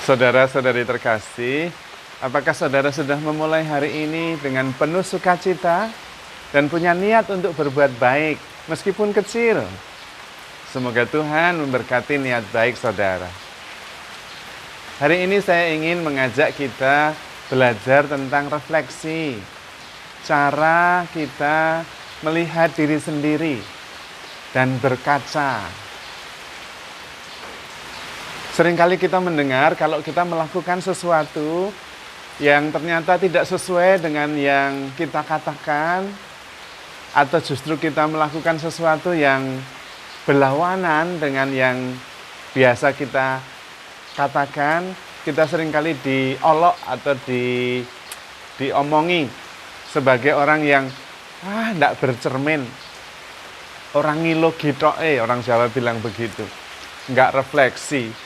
Saudara-saudari terkasih, apakah saudara sudah memulai hari ini dengan penuh sukacita dan punya niat untuk berbuat baik meskipun kecil? Semoga Tuhan memberkati niat baik saudara. Hari ini saya ingin mengajak kita belajar tentang refleksi, cara kita melihat diri sendiri dan berkaca. Seringkali kita mendengar kalau kita melakukan sesuatu yang ternyata tidak sesuai dengan yang kita katakan, atau justru kita melakukan sesuatu yang berlawanan dengan yang biasa kita katakan, kita seringkali diolok atau diomongi sebagai orang yang tidak bercermin, orang ngilu gitu, orang Jawa bilang begitu, nggak refleksi.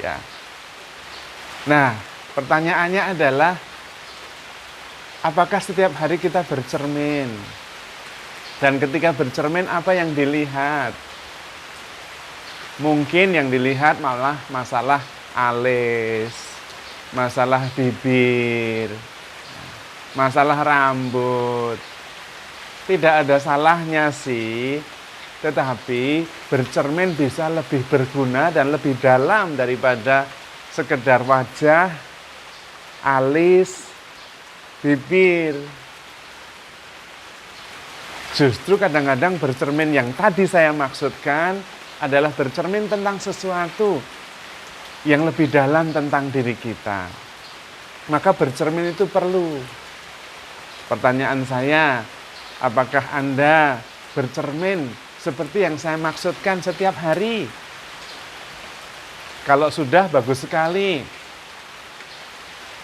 Ya. Nah, pertanyaannya adalah, apakah setiap hari kita bercermin? Dan ketika bercermin, apa yang dilihat? Mungkin yang dilihat malah masalah alis, masalah bibir, masalah rambut. Tidak ada salahnya sih, tetapi bercermin bisa lebih berguna dan lebih dalam daripada sekedar wajah, alis, bibir. Justru kadang-kadang bercermin yang tadi saya maksudkan adalah bercermin tentang sesuatu yang lebih dalam tentang diri kita. Maka bercermin itu perlu. Pertanyaan saya, apakah Anda bercermin seperti yang saya maksudkan setiap hari? Kalau sudah, bagus sekali.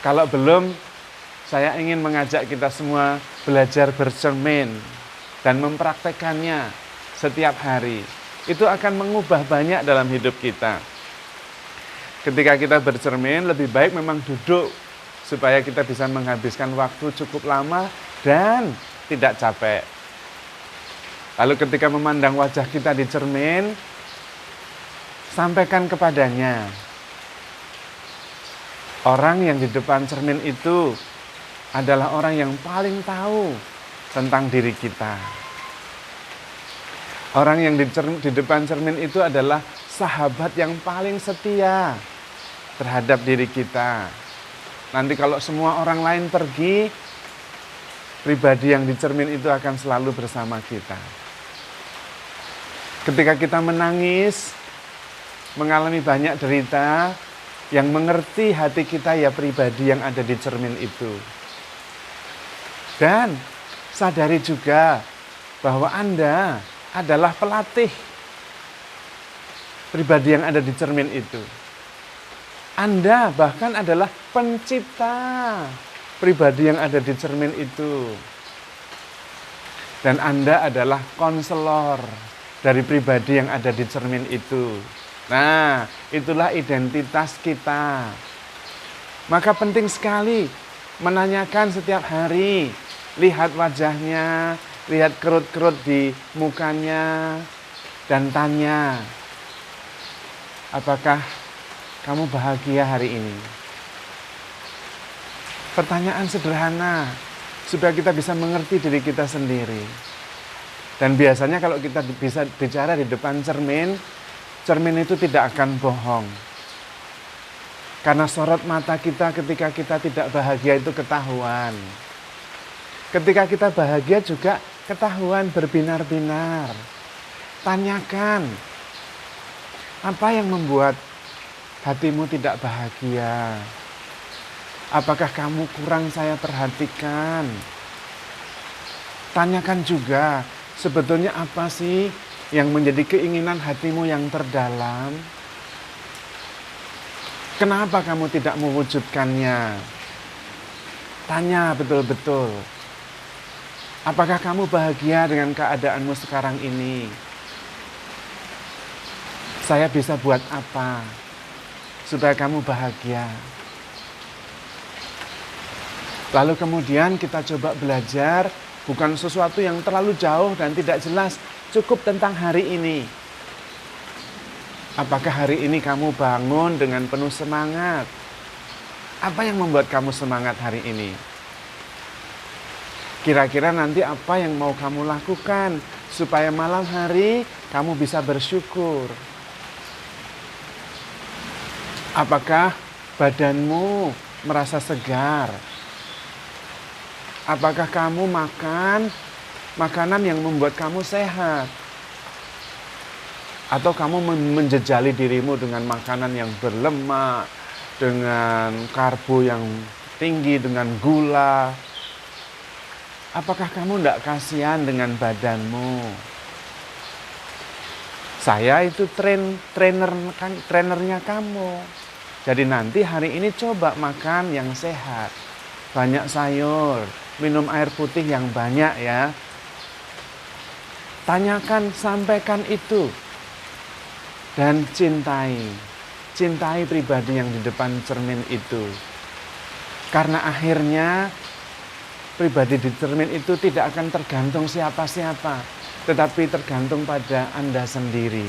Kalau belum, saya ingin mengajak kita semua belajar bercermin dan mempraktekannya setiap hari. Itu akan mengubah banyak dalam hidup kita. Ketika kita bercermin, lebih baik memang duduk supaya kita bisa menghabiskan waktu cukup lama dan tidak capek. Lalu ketika memandang wajah kita di cermin, sampaikan kepadanya, orang yang di depan cermin itu adalah orang yang paling tahu tentang diri kita. Orang yang di depan cermin itu adalah sahabat yang paling setia terhadap diri kita. Nanti kalau semua orang lain pergi, pribadi yang di cermin itu akan selalu bersama kita. Ketika kita menangis, mengalami banyak derita, yang mengerti hati kita ya pribadi yang ada di cermin itu. Dan sadari juga bahwa Anda adalah pelatih pribadi yang ada di cermin itu. Anda bahkan adalah pencipta pribadi yang ada di cermin itu. Dan Anda adalah konselor dari pribadi yang ada di cermin itu. Nah, itulah identitas kita. Maka penting sekali menanyakan setiap hari. Lihat wajahnya, lihat kerut-kerut di mukanya, dan tanya, apakah kamu bahagia hari ini? Pertanyaan sederhana, supaya kita bisa mengerti diri kita sendiri. Dan biasanya kalau kita bisa bicara di depan cermin, cermin itu tidak akan bohong. Karena sorot mata kita ketika kita tidak bahagia itu ketahuan. Ketika kita bahagia juga ketahuan berbinar-binar. Tanyakan, apa yang membuat hatimu tidak bahagia? Apakah kamu kurang saya perhatikan? Tanyakan juga, sebetulnya apa sih yang menjadi keinginan hatimu yang terdalam? Kenapa kamu tidak mewujudkannya? Tanya betul-betul. Apakah kamu bahagia dengan keadaanmu sekarang ini? Saya bisa buat apa supaya kamu bahagia? Lalu kemudian kita coba belajar bukan sesuatu yang terlalu jauh dan tidak jelas, cukup tentang hari ini. Apakah hari ini kamu bangun dengan penuh semangat? Apa yang membuat kamu semangat hari ini? Kira-kira nanti apa yang mau kamu lakukan supaya malam hari kamu bisa bersyukur? Apakah badanmu merasa segar? Apakah kamu makan makanan yang membuat kamu sehat? Atau kamu menjejali dirimu dengan makanan yang berlemak, dengan karbo yang tinggi, dengan gula? Apakah kamu tidak kasihan dengan badanmu? Saya itu trainernya kamu. Jadi nanti hari ini coba makan yang sehat. Banyak sayur, minum air putih yang banyak ya. Tanyakan, sampaikan itu. Dan cintai pribadi yang di depan cermin itu. Karena akhirnya pribadi di cermin itu tidak akan tergantung siapa-siapa, tetapi tergantung pada Anda sendiri.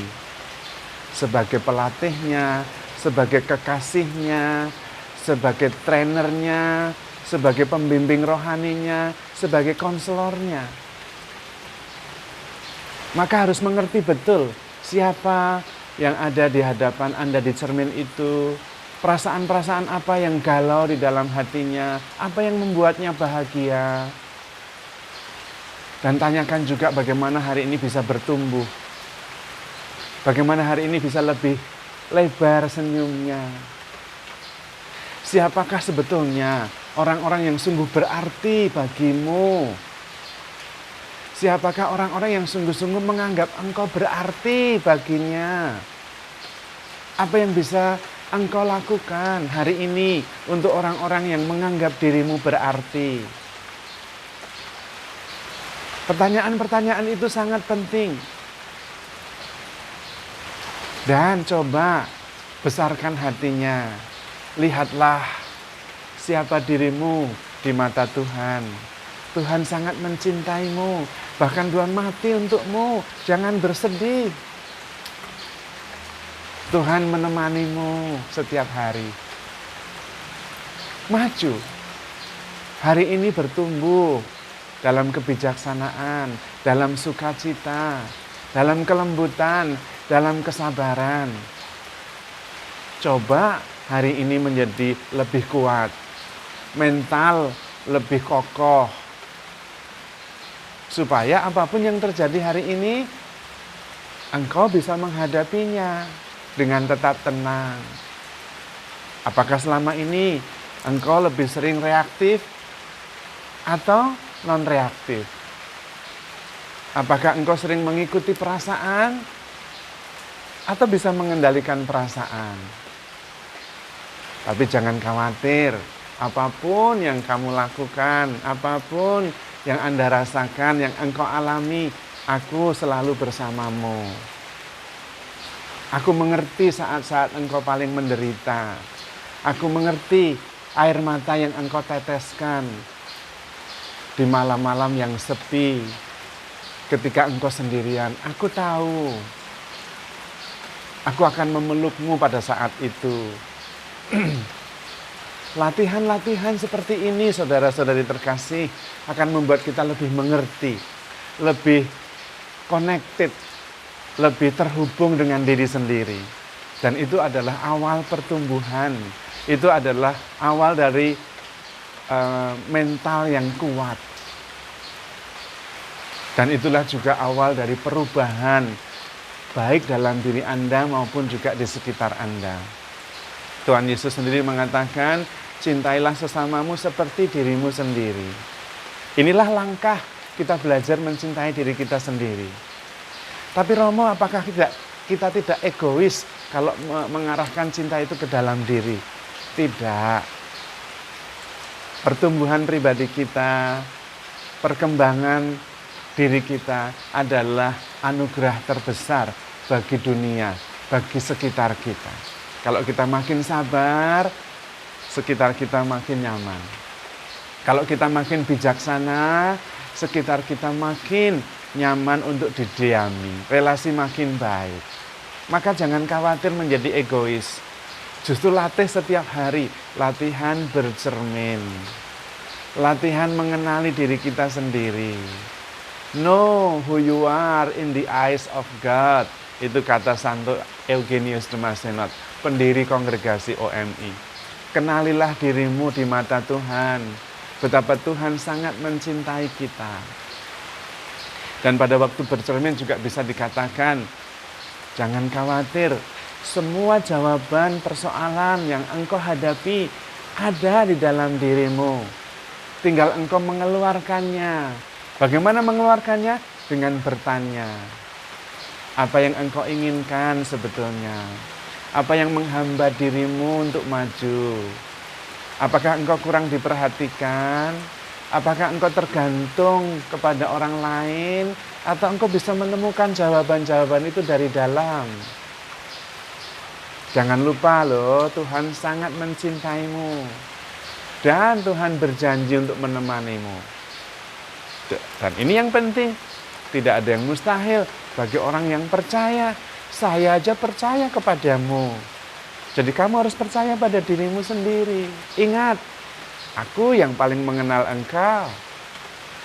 Sebagai pelatihnya, sebagai kekasihnya, sebagai trainernya, sebagai pembimbing rohaninya, sebagai konselornya. Maka harus mengerti betul siapa yang ada di hadapan Anda di cermin itu, perasaan-perasaan apa yang galau di dalam hatinya, apa yang membuatnya bahagia. Dan tanyakan juga bagaimana hari ini bisa bertumbuh. Bagaimana hari ini bisa lebih lebar senyumnya. Siapakah sebetulnya orang-orang yang sungguh berarti bagimu? Siapakah orang-orang yang sungguh-sungguh menganggap engkau berarti baginya? Apa yang bisa engkau lakukan hari ini untuk orang-orang yang menganggap dirimu berarti? Pertanyaan-pertanyaan itu sangat penting. Dan coba besarkan hatinya. Lihatlah siapa dirimu di mata Tuhan. Tuhan sangat mencintaimu. Bahkan Tuhan mati untukmu. Jangan bersedih. Tuhan menemanimu setiap hari. Maju. Hari ini bertumbuh dalam kebijaksanaan, dalam sukacita, dalam kelembutan, dalam kesabaran. Coba hari ini menjadi lebih kuat, mental lebih kokoh. Supaya apapun yang terjadi hari ini, engkau bisa menghadapinya dengan tetap tenang. Apakah selama ini engkau lebih sering reaktif atau non-reaktif? Apakah engkau sering mengikuti perasaan atau bisa mengendalikan perasaan? Tapi jangan khawatir, apapun yang kamu lakukan, apapun yang Anda rasakan, yang engkau alami, aku selalu bersamamu. Aku mengerti saat-saat engkau paling menderita. Aku mengerti air mata yang engkau teteskan di malam-malam yang sepi. Ketika engkau sendirian, aku tahu. Aku akan memelukmu pada saat itu. Latihan-latihan seperti ini, saudara-saudari terkasih, akan membuat kita lebih mengerti, lebih connected, lebih terhubung dengan diri sendiri. Dan itu adalah awal pertumbuhan. Itu adalah awal dari mental yang kuat. Dan itulah juga awal dari perubahan, baik dalam diri Anda maupun juga di sekitar Anda. Tuhan Yesus sendiri mengatakan, cintailah sesamamu seperti dirimu sendiri. Inilah langkah kita belajar mencintai diri kita sendiri. Tapi Romo, apakah kita tidak egois kalau mengarahkan cinta itu ke dalam diri? Tidak. Pertumbuhan pribadi kita, perkembangan diri kita adalah anugerah terbesar bagi dunia, bagi sekitar kita. Kalau kita makin sabar, sekitar kita makin nyaman. Kalau kita makin bijaksana, sekitar kita makin nyaman untuk didiami. Relasi makin baik. Maka jangan khawatir menjadi egois. Justru latih setiap hari, latihan bercermin. Latihan mengenali diri kita sendiri. Know who you are in the eyes of God. Itu kata Santo Eugenius de Mazenod, pendiri kongregasi OMI. Kenalilah dirimu di mata Tuhan. Betapa Tuhan sangat mencintai kita. Dan pada waktu bercermin juga bisa dikatakan, jangan khawatir, semua jawaban persoalan yang engkau hadapi ada di dalam dirimu. Tinggal engkau mengeluarkannya. Bagaimana mengeluarkannya? Dengan bertanya. Apa yang engkau inginkan sebetulnya? Apa yang menghambat dirimu untuk maju? Apakah engkau kurang diperhatikan? Apakah engkau tergantung kepada orang lain? Atau engkau bisa menemukan jawaban-jawaban itu dari dalam? Jangan lupa loh, Tuhan sangat mencintaimu. Dan Tuhan berjanji untuk menemanimu. Dan ini yang penting, tidak ada yang mustahil bagi orang yang percaya. Saya aja percaya kepadamu. Jadi kamu harus percaya pada dirimu sendiri. Ingat, aku yang paling mengenal engkau.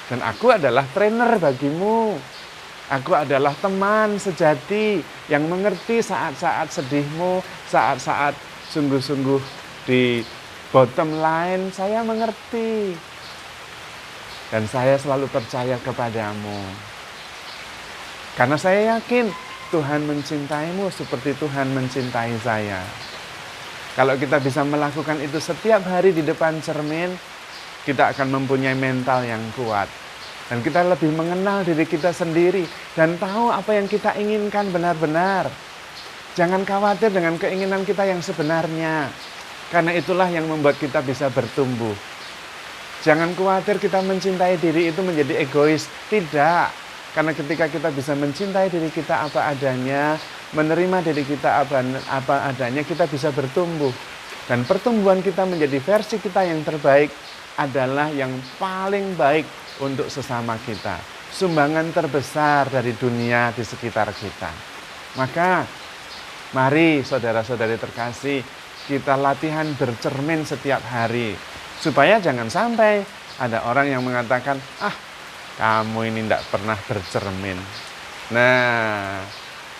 Dan aku adalah trainer bagimu. Aku adalah teman sejati yang mengerti saat-saat sedihmu, saat-saat sungguh-sungguh di bottom line, saya mengerti. Dan saya selalu percaya kepadamu. Karena saya yakin Tuhan mencintaimu seperti Tuhan mencintai saya. Kalau kita bisa melakukan itu setiap hari di depan cermin, kita akan mempunyai mental yang kuat. Dan kita lebih mengenal diri kita sendiri dan tahu apa yang kita inginkan benar-benar. Jangan khawatir dengan keinginan kita yang sebenarnya. Karena itulah yang membuat kita bisa bertumbuh. Jangan khawatir kita mencintai diri itu menjadi egois. Tidak. Karena ketika kita bisa mencintai diri kita apa adanya, menerima diri kita apa adanya, kita bisa bertumbuh. Dan pertumbuhan kita menjadi versi kita yang terbaik adalah yang paling baik untuk sesama kita. Sumbangan terbesar dari dunia di sekitar kita. Maka, mari saudara-saudari terkasih, kita latihan bercermin setiap hari. Supaya jangan sampai ada orang yang mengatakan, kamu ini tidak pernah bercermin. Nah,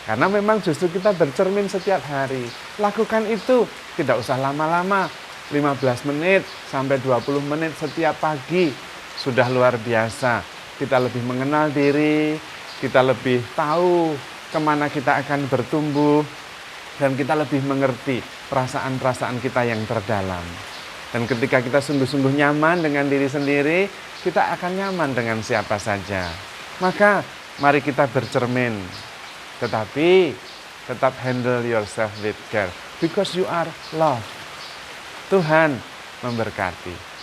karena memang justru kita bercermin setiap hari. Lakukan itu, tidak usah lama-lama. 15 menit sampai 20 menit setiap pagi. Sudah luar biasa. Kita lebih mengenal diri, kita lebih tahu kemana kita akan bertumbuh, dan kita lebih mengerti perasaan-perasaan kita yang terdalam. Dan ketika kita sungguh-sungguh nyaman dengan diri sendiri, kita akan nyaman dengan siapa saja. Maka mari kita bercermin. Tetapi tetap handle yourself with care. Because you are loved. Tuhan memberkati.